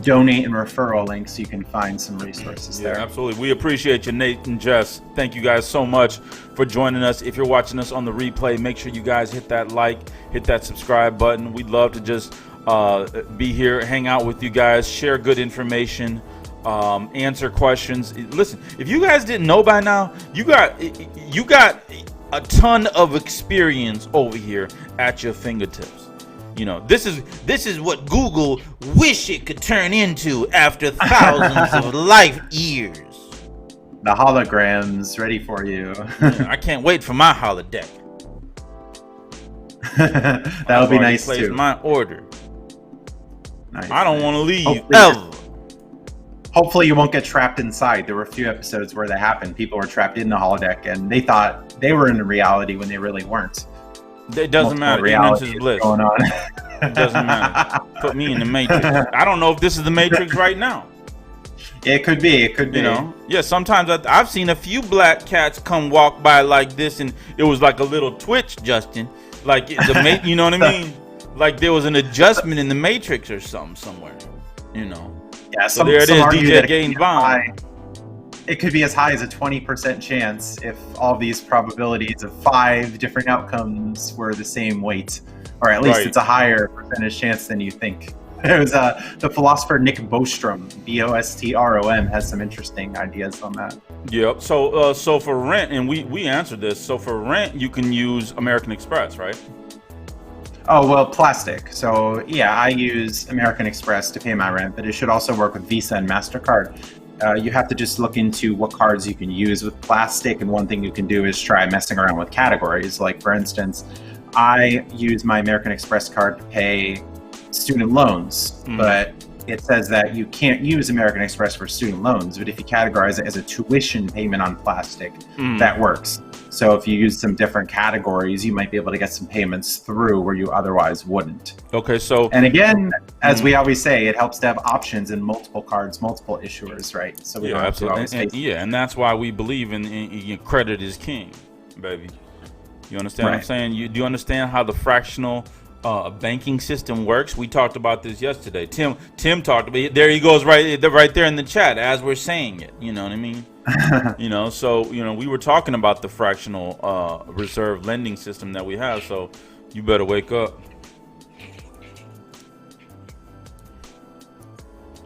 donate and referral links, you can find some resources there. Yeah, absolutely. We appreciate you, Nate and Jess. Thank you guys so much for joining us. If you're watching us on the replay, make sure you guys hit that like, hit that subscribe button. We'd love to just be here, hang out with you guys, share good information, answer questions. Listen, if you guys didn't know by now, you got a ton of experience over here at your fingertips. You know, this is what Google wish it could turn into after thousands of life years. The holograms ready for you. I can't wait for my holodeck. That'll be nice placed too. My order. Nice. I don't want to leave Hopefully, hopefully you won't get trapped inside. There were a few episodes where that happened. People were trapped in the holodeck and they thought they were in reality when they really weren't. It doesn't matter. Ignorance is bliss. Going on. It doesn't matter. Put me in the Matrix. I don't know if this is the Matrix right now. It could be. You know? Yeah, sometimes I've seen a few black cats come walk by like this and it was like a little twitch, Justin. Like, you know what I mean? Like there was an adjustment in the Matrix or something somewhere. You know? Yeah, so there it is, DJ Gaines Bond. it could be as high as a 20% chance if all these probabilities of 5 different outcomes were the same weight, or at least it's a higher percentage chance than you think. It was the philosopher Nick Bostrom, Bostrom, has some interesting ideas on that. Yep. So for rent, and we answered this. So for rent, you can use American Express, right? Oh, well, plastic. So yeah, I use American Express to pay my rent, but it should also work with Visa and MasterCard. You have to just look into what cards you can use with plastic, and one thing you can do is try messing around with categories. Like, for instance, I use my American Express card to pay student loans, but it says that you can't use American Express for student loans. But if you categorize it as a tuition payment on plastic, that works. So if you use some different categories, you might be able to get some payments through where you otherwise wouldn't. Okay, so... And again, as we always say, it helps to have options in multiple cards, multiple issuers, right? So we don't have to always face and that's why we believe in credit is king, baby. You understand what I'm saying? Do you understand how the fractional banking system works? We talked about this yesterday. Tim talked about it. There he goes, right there in the chat as we're saying it. You know what I mean? So we were talking about the fractional reserve lending system that we have. So you better wake up.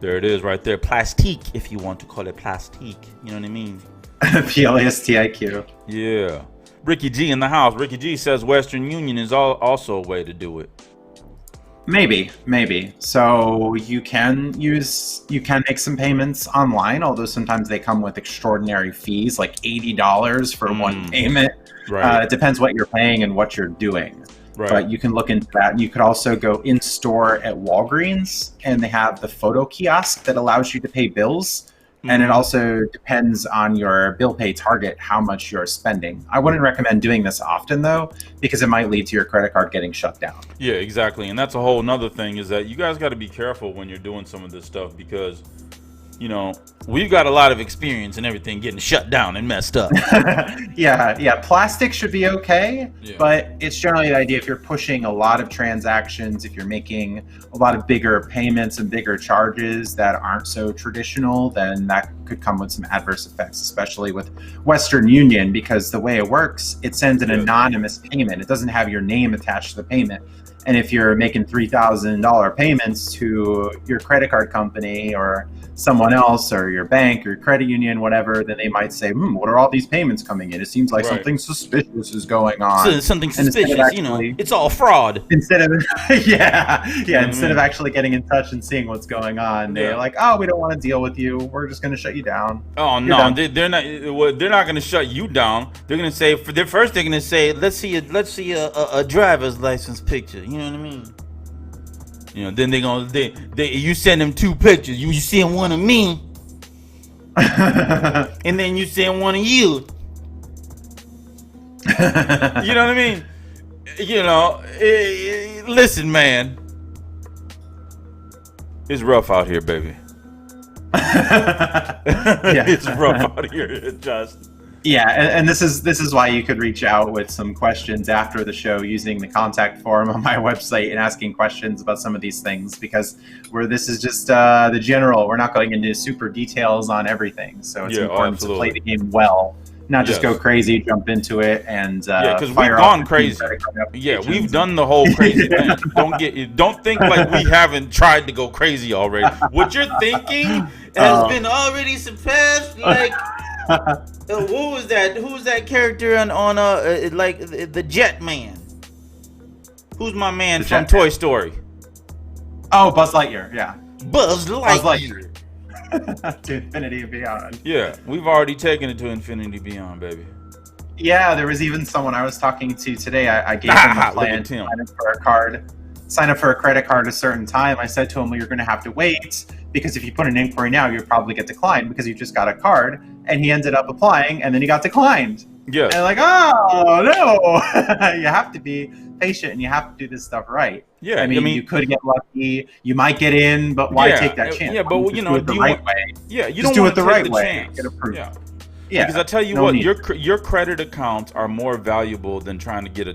There it is, right there. Plastique, if you want to call it plastique. You know what I mean? PLASTIQ. Yeah. Ricky G in the house. Ricky G says Western Union is also a way to do it. Maybe. So you can make some payments online, although sometimes they come with extraordinary fees, like $80 for one payment. Right. It depends what you're paying and what you're doing. Right. But you can look into that. You could also go in store at Walgreens, and they have the photo kiosk that allows you to pay bills. And it also depends on your bill pay target, how much you're spending. I wouldn't recommend doing this often, though, because it might lead to your credit card getting shut down. Yeah, exactly. And that's a whole nother thing, is that you guys got to be careful when you're doing some of this stuff, because, we've got a lot of experience in everything getting shut down and messed up. Yeah. Plastic should be okay, but it's generally the idea if you're pushing a lot of transactions, if you're making a lot of bigger payments and bigger charges that aren't so traditional, then that could come with some adverse effects, especially with Western Union, because the way it works, it sends an anonymous payment. It doesn't have your name attached to the payment. And if you're making $3,000 payments to your credit card company or someone else, or your bank or your credit union, whatever, then they might say, what are all these payments coming in? It seems like something suspicious is going on. So, something suspicious, it's all fraud. Instead of instead of actually getting in touch and seeing what's going on, they're like, oh, we don't want to deal with you. We're just going to shut you down. Oh, no, they're not going to shut you down. They're going to say, they're going to say, let's see a driver's license picture. You know what I mean? Then you send them 2 pictures. You send one of me, and then you send one of you. You know what I mean? Listen, man, it's rough out here, baby. It's rough out here, Justin. Yeah, and this is why you could reach out with some questions after the show using the contact form on my website and asking questions about some of these things, because this is just the general. We're not going into super details on everything, so it's important to play the game well, not just go crazy, jump into it, and because we've gone crazy. Yeah, we've done the whole crazy thing. Don't think like we haven't tried to go crazy already. What you're thinking has been already surpassed. Like. Who was that character on like the Jet Man? Who's my man from Toy Story? Oh, Buzz Lightyear. Yeah. Buzz Lightyear. To infinity and beyond. Yeah, we've already taken it to infinity beyond, baby. Yeah, there was even someone I was talking to today. I gave him a plan to sign up for a credit card at a certain time. I said to him, well, you're going to have to wait, because if you put an inquiry now, you'll probably get declined because you just got a card. And he ended up applying, and then he got declined. Yeah. And like, oh, no. You have to be patient, and you have to do this stuff right. Yeah. I mean, you could get lucky. You might get in, but why take that chance? Yeah, but, do it the right way. Yeah, you just don't do it the right way. Chance. Get approved. Yeah. Because I tell you what, your credit accounts are more valuable than trying to get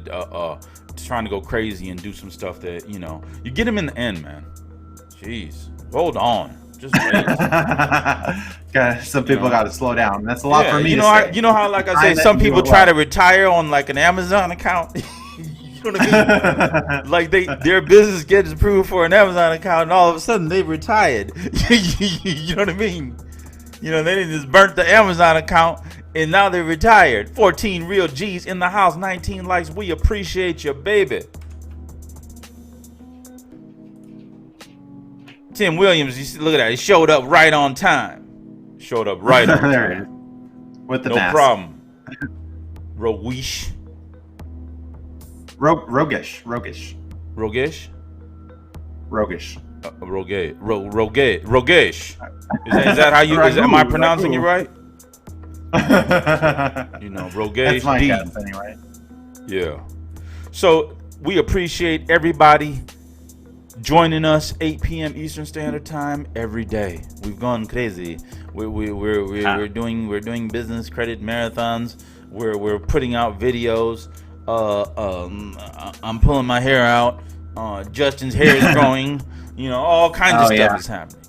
trying to go crazy and do some stuff that, you get them in the end, man. Jeez. Hold on. Just wait. Some people got to slow down. That's a lot for me to say. You know how, like I say, some people try to retire on like an Amazon account. You know what I mean? Like their business gets approved for an Amazon account, and all of a sudden they've retired. You know what I mean? You know, they didn't just burnt the Amazon account, and now they're retired. 14 real G's in the house, 19 likes. We appreciate you, baby. Tim Williams, you see, look at that. He showed up right on time. Showed up right on time. There it is. With the no mask. problem. Rogish. Rogish. Rogish? Rogish. Rogish. Is that how you? Am I pronouncing it right? You know, Rogish. That's my guess, anyway. Yeah. So we appreciate everybody joining us 8 p.m. Eastern Standard Time every day. We've gone crazy. We're doing business credit marathons. We're putting out videos. I'm pulling my hair out. Justin's hair is growing. You know, all kinds of stuff is happening.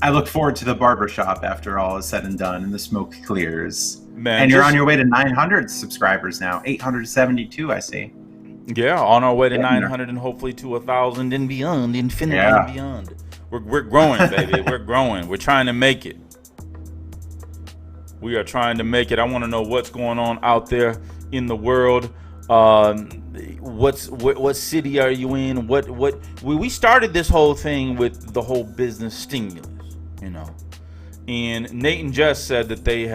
I look forward to the barbershop after all is said and done and the smoke clears. Man, and you're on your way to 900 subscribers now. 872, I see. Yeah, on our way to 900 and hopefully to 1,000 and beyond, infinity and beyond. We're growing, baby. We're growing. We're trying to make it. We are trying to make it. I want to know what's going on out there in the world. What city are you in? We started this whole thing with the whole business stimulus, you know. And Nate and Jess said that they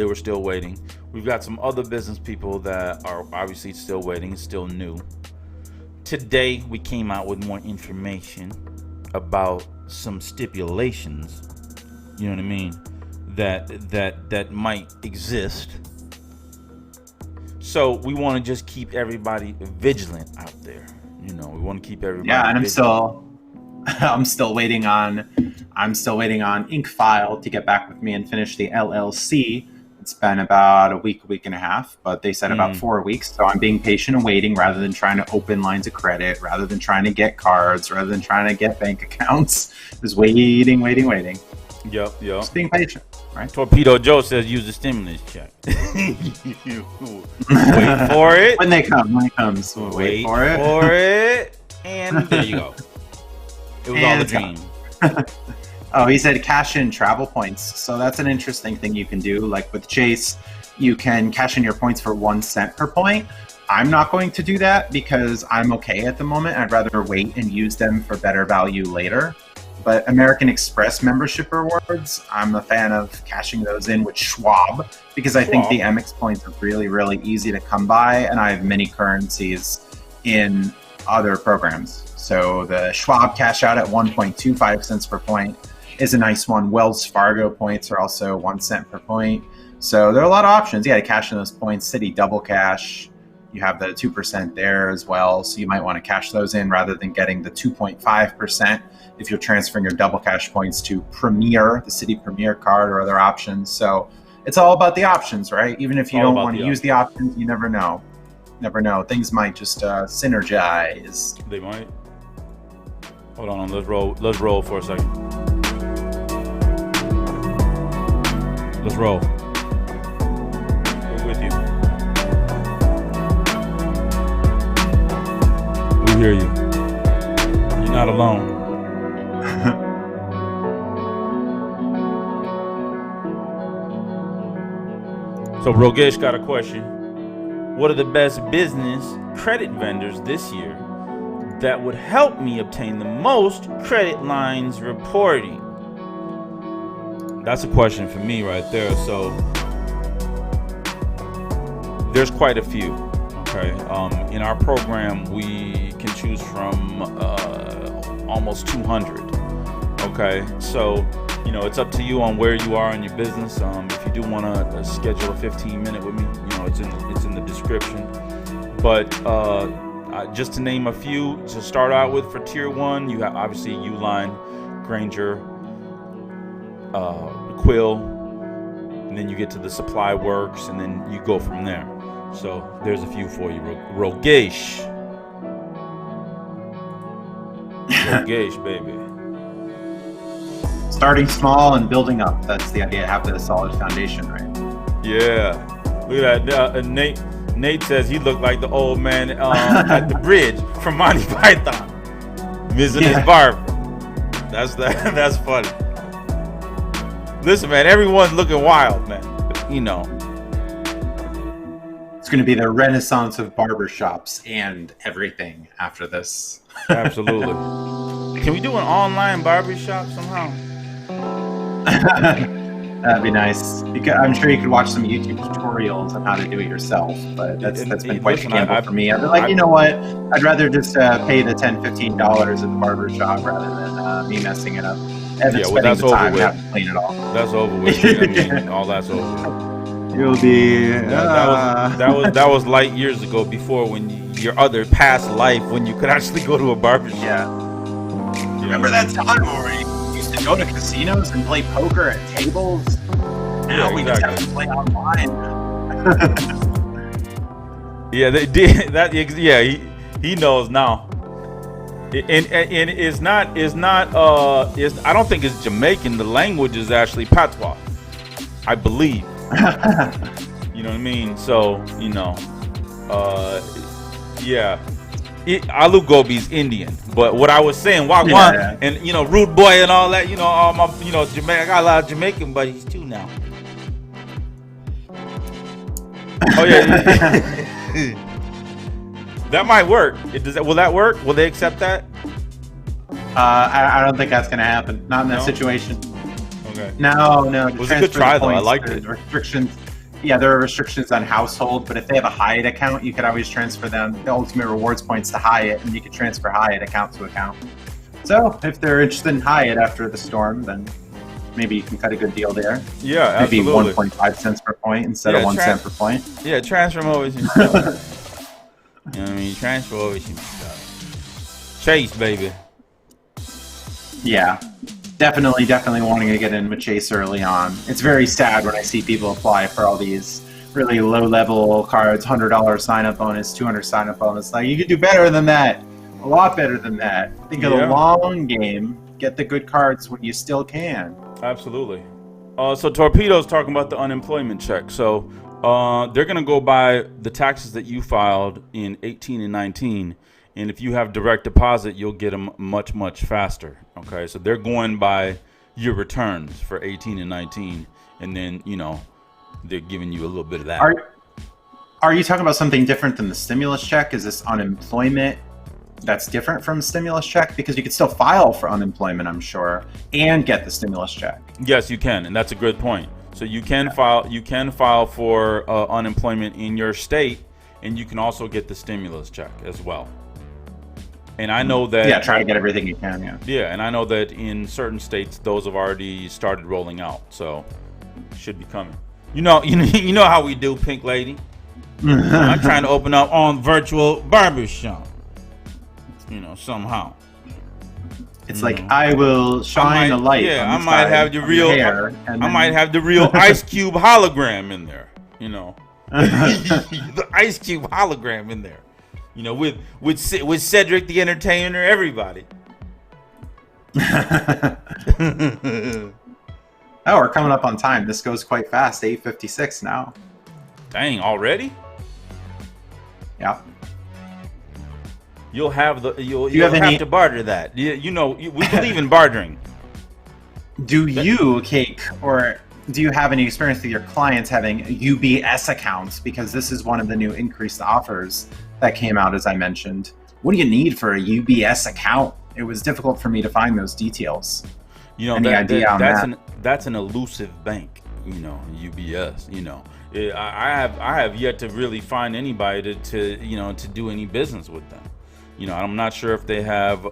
were still waiting. We've got some other business people that are obviously still waiting, it's still new. Today we came out with more information about some stipulations, you know what I mean, that might exist. So we want to just keep everybody vigilant out there. You know, we want to keep everybody and vigilant. I'm still waiting on Incfile to get back with me and finish the LLC. It's been about a week and a half, but they said about 4 weeks. So I'm being patient and waiting rather than trying to open lines of credit, rather than trying to get cards, rather than trying to get bank accounts. Just waiting. Yep. Just being patient, right? Torpedo Joe says use the stimulus check. Wait for it. When it comes, we'll wait for it. And there you go. It was all a dream. Oh, he said cash in travel points. So that's an interesting thing you can do. Like with Chase, you can cash in your points for 1 cent per point. I'm not going to do that because I'm okay at the moment. I'd rather wait and use them for better value later. But American Express membership rewards, I'm a fan of cashing those in with Schwab because I think the Amex points are really, really easy to come by, and I have many currencies in other programs. So the Schwab cash out at 1.25 cents per point is a nice one. Wells Fargo points are also 1 cent per point. So there are a lot of options. Yeah, to cash in those points. Citi Double Cash, you have the 2% there as well. So you might want to cash those in rather than getting the 2.5% if you're transferring your Double Cash points to Premier, the Citi Premier card, or other options. So it's all about the options, right? Even if you don't want to use the options, you never know. Things might just synergize. They might. Hold on, let's roll for a second. Let's roll. We're with you. We hear you. You're not alone. So Rogesh got a question. What are the best business credit vendors this year that would help me obtain the most credit lines reporting? That's a question for me right there. So there's quite a few. Okay. In our program, we can choose from almost 200. Okay. So, you know, it's up to you on where you are in your business. If you do want to schedule a 15-minute with me, you know, it's in the description. But just to name a few, to start out with, for tier 1, you have obviously Uline, Granger, Quill, and then you get to the Supply Works, and then you go from there. So there's a few for you. Rogesh, baby. starting small and building up. That's the idea. Have a solid foundation, right? Yeah. Look at that. Nate says he looked like the old man at the bridge from Monty Python, visiting his barber. That's funny. Listen, man, everyone's looking wild, man. You know. It's going to be the renaissance of barbershops and everything after this. Absolutely. Can we do an online barbershop somehow? That'd be nice. I'm sure you could watch some YouTube tutorials on how to do it yourself, but that's been quite a gamble for me. I've been like, you know what? I'd rather just pay the $10, $15 at the barbershop rather than me messing it up. And Yeah, well, that's the time over and with. have to clean it all. That's over with. I mean, all that's over. You'll be. That was light years ago. Before when your other past life when you could actually go to a barbershop. Yeah. Remember that time where you used to go to casinos and play poker at tables? Now we just have to play online. Yeah, they did that. Yeah, he knows now. And it's not I don't think it's Jamaican. The language is actually patois, I believe. You know what I mean? So, you know, yeah. Alu Gobi's Indian, but what I was saying, Wagwan, and you know, Rude Boy and all that, you know, all my, you know, Jamaica. I got a lot of Jamaican buddies too now. Oh yeah. That might work. Will that work? Will they accept that? I don't think that's gonna happen. Not in that situation. Okay. No. It was a good try though. I liked it. Restrictions. Yeah, there are restrictions on household, but if they have a Hyatt account, you could always transfer them the ultimate rewards points to Hyatt, and you could transfer Hyatt account to account. So if they're interested in Hyatt after the storm, then maybe you can cut a good deal there. Yeah, maybe absolutely. 1.5 cents per point instead of 1 cent per point. Yeah, transfer them over to yourself. You know what I mean? Transfer over to yourself. Chase, baby. Yeah. Definitely wanting to get in with Chase early on. It's very sad when I see people apply for all these really low-level cards, $100 sign-up bonus, $200 sign-up bonus. Like, you could do better than that. A lot better than that. Think of the long game. Get the good cards when you still can. Absolutely. So Torpedo's talking about the unemployment check. So they're going to go by the taxes that you filed in 18 and 19. And if you have direct deposit, you'll get them much, much faster. Okay, so they're going by your returns for 18 and 19. And then, you know, they're giving you a little bit of that. Are you talking about something different than the stimulus check? Is this unemployment that's different from stimulus check? Because you could still file for unemployment, I'm sure, and get the stimulus check. Yes, you can. And that's a good point. So you can file for unemployment in your state, and you can also get the stimulus check as well. And I know that... Yeah, try to get everything you can, yeah. Yeah, and I know that in certain states, those have already started rolling out. So, should be coming. You know how we do, Pink Lady. I'm trying to open up on virtual barbershop. You know, somehow. It's like, I will shine a light. Yeah, I might have the real... I might have the real Ice Cube hologram in there. You know. The Ice Cube hologram in there. You know, with Cedric the Entertainer, everybody. Oh, we're coming up on time. This goes quite fast. 8:56 now. Dang, already? Yeah. You'll have to barter that. You know, we believe in bartering. Do you, Cake, or do you have any experience with your clients having UBS accounts? Because this is one of the new increased offers that came out, as I mentioned. What do you need for a UBS account? It was difficult for me to find those details. You know, Any idea on that? That's an elusive bank. You know, UBS. You know, I have yet to really find anybody to do any business with them. You know, I'm not sure if they have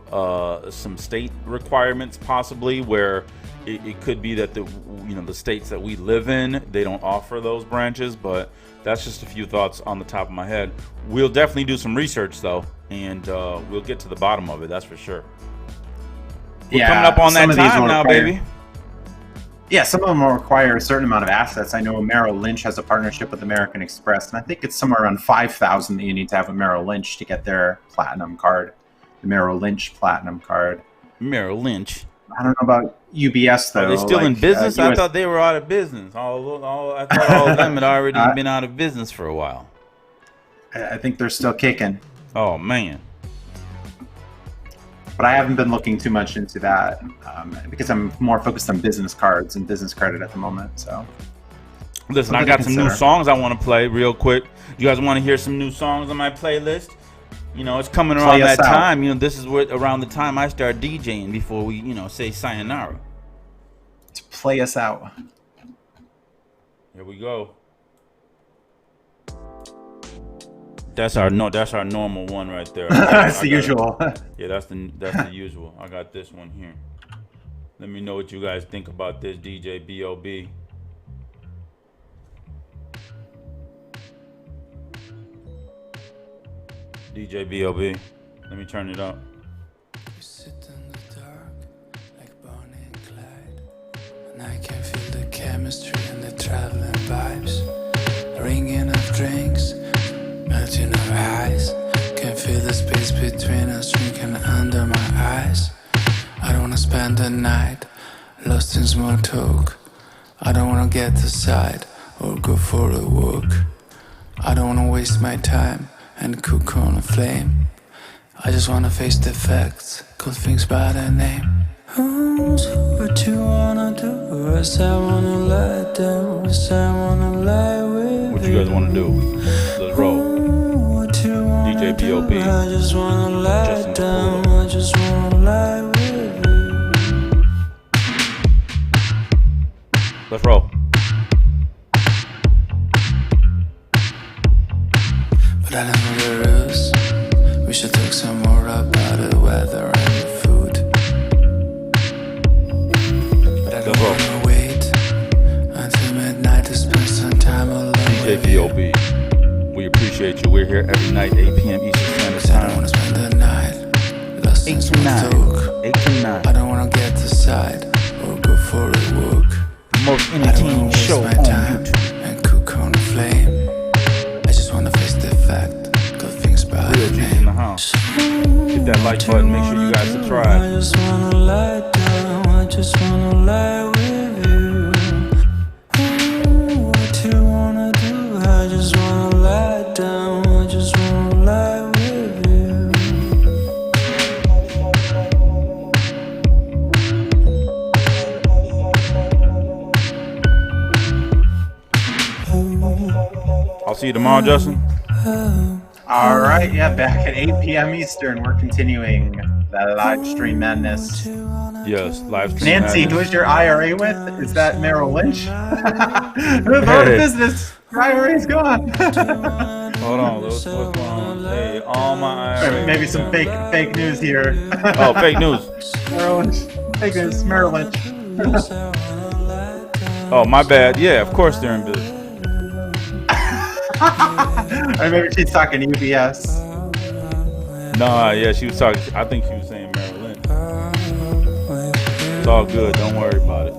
some state requirements, possibly, where it could be that the states that we live in, they don't offer those branches. But that's just a few thoughts on the top of my head. We'll definitely do some research though, and we'll get to the bottom of it. That's for sure. We're coming up on that time now, baby. Yeah, some of them will require a certain amount of assets. I know Merrill Lynch has a partnership with American Express, and I think it's somewhere around 5,000 that you need to have a Merrill Lynch to get their platinum card, the Merrill Lynch platinum card. Merrill Lynch. I don't know about UBS though. Are they still in business? I thought they were out of business. I thought all of them had already been out of business for a while. I think they're still kicking. Oh man. But I haven't been looking too much into that because I'm more focused on business cards and business credit at the moment. So, listen, I got some new songs I want to play real quick. You guys want to hear some new songs on my playlist? You know, it's coming around that time. You know, this is around the time I start DJing before we, say sayonara. To play us out. Here we go. That's our normal one right there. That's the usual. Yeah, that's the usual. I got this one here. Let me know what you guys think about this, DJ BoB. DJ BoB. Let me turn it up. We sit in the dark like Bonnie and Clyde, and I can feel the chemistry and the traveling vibes, ringing of drinks, melting our eyes. Can feel the space between us drinking under my eyes. I don't wanna spend the night lost in small talk. I don't wanna get aside or go for a walk. I don't wanna waste my time and cook on a flame. I just wanna face the facts, call things by their name. So what you wanna do? Yes, I wanna lie down. Yes, I wanna lie with What you guys wanna do? Let's roll. DJ BoB. I just wanna lie down. I just wanna lie with you. Let's roll. But I don't know the rules. We should talk some more about the weather and the food. But I don't wanna wait until midnight to spend some time alone. DJ BoB. We appreciate you. We're here every night, 8 p.m. Eastern Standard Time. I don't wanna spend the night lost in small talk. 8 to 9. I don't wanna get aside or go for a walk. The most entertaining show on YouTube. And cook on a flame. I just wanna face the fact, call things by Real their G's in the name. house. Hit that like button. Make sure you guys I subscribe. just wanna lie down. I just wanna lie with you. What you wanna do? I just wanna lie down. I just wanna lie with you. I'll see you tomorrow, Justin. All right, yeah, back at 8 p.m. Eastern, we're continuing the live stream madness. Yes, live stream. Nancy, who is your IRA with? Is that Merrill Lynch? Who's out of business? Your IRA's gone. Hold on, what's going on? Hey, all my IRA. Maybe some fake news here. Oh, fake news. Merrill Lynch. Fake news, Merrill Lynch. Oh, my bad. Yeah, of course they're in business. Or maybe she's talking UBS. Nah, yeah, she was talking. I think she was saying Merrill Lynch. It's all good. Don't worry about it.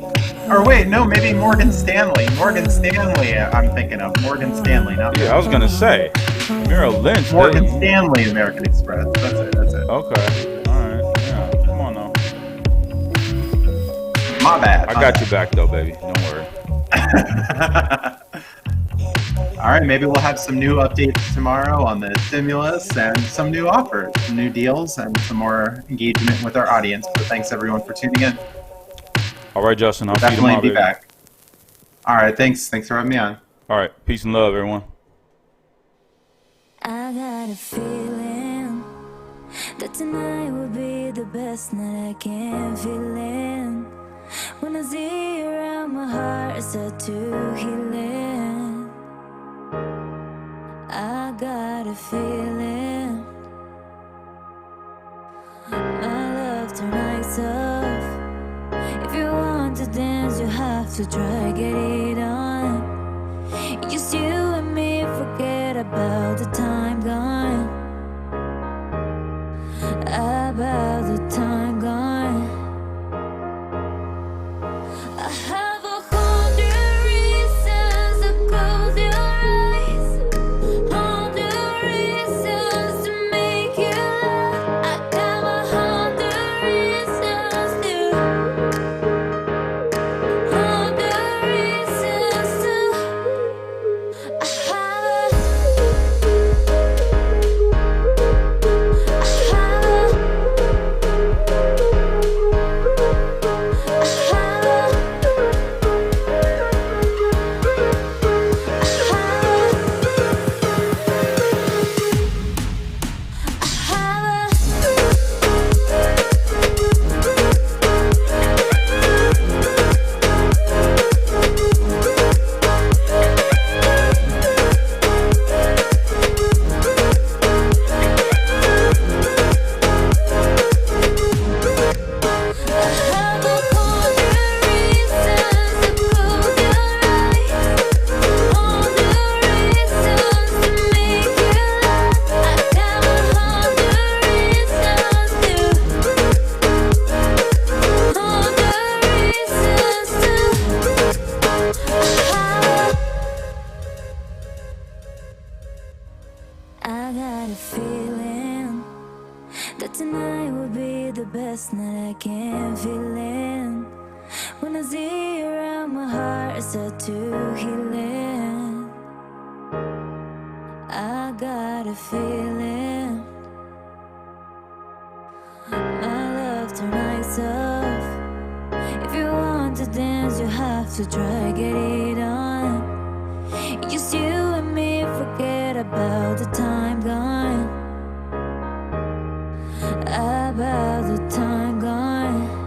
Or wait, no, maybe Morgan Stanley. Morgan Stanley, I'm thinking of. Morgan Stanley. Not Yeah, I was gonna say Merrill Lynch. Morgan Stanley, American Express. That's it. Okay. All right. Yeah. Come on now. My bad. I got you back though, baby. Don't worry. All right, maybe we'll have some new updates tomorrow on the stimulus and some new offers, some new deals, and some more engagement with our audience. But thanks everyone for tuning in. All right, Justin. I'll see you Definitely tomorrow, be baby. back. All right, thanks for having me on. All right. Peace and love, everyone. I got a feeling that tonight will be the best night I can feel in. When I see you around, my heart is set to healing. I got a feeling my love tonight's off. If you want to dance, you have to try, get it on. Just you and me, forget about the time gone. About the time gone. I have 100 reasons to close your eyes, 100 reasons to make you laugh. I got 100 reasons to heart's set to healing. I got a feeling my love tonight's off. If you want to dance, you have to try get it on. Just you and me, forget about the time gone. About the time gone.